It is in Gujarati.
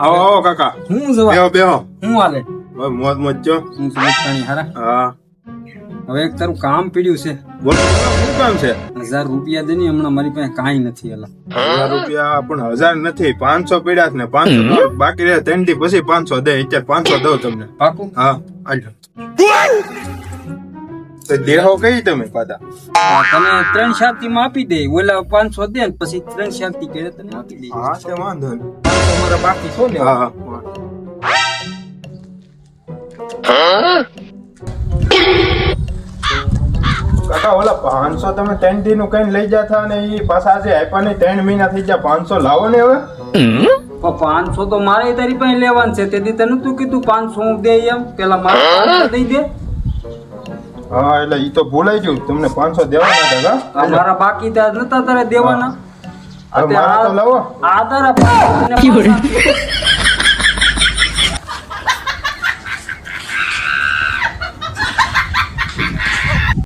આવો આવો કાકા. હું જવા બેહો બેહો. હું હાલે હવે મોજ મોજ છો. હું સમજતાની હારા. હા હવે એક તારું કામ પીડ્યું છે. બોલો શું કામ છે? 1000 રૂપિયા દે ને, હમણાં મારી પાસે કાંઈ નથી. એલા 1000 રૂપિયા પણ 1000 નથી, 500 પીડ્યા છે ને 500 બાકી રહે. 3 દી પછી 500 દે. અત્યારે 500 દઉં તમને. પાકું? હા આજો. તો દેહો કઈ તમે પાછા? તને 3-4 થી માં આપી દે. ઓલા 500 દે ને પછી 3-4 થી કરે તને આપી દે. હા તે વાંધો નહીં. તમારા બાકી છો ને? હા હા કાકા ઓલા 500 તમે 3 દી નું કઈ લઈ જતા ને એ પાછા આજે આપ્યા નહીં. 3 મહિના થઈ ગયા. 500 લાવો ને હવે. પણ 500 તો મારે તારી પાસે લેવાનું છે. તેથી તને તું કીધું 500 હું દે એમ. પેલા મારે 500 દઈ દે. હા એટલે ઈ તો ભૂલાઈ ગયું. તમને 500 દેવાના હતા કા? મારા બાકી ત્યાં નતા તારે દેવાના. હવે મારા તો લાવો. આ તારા 500 ને 500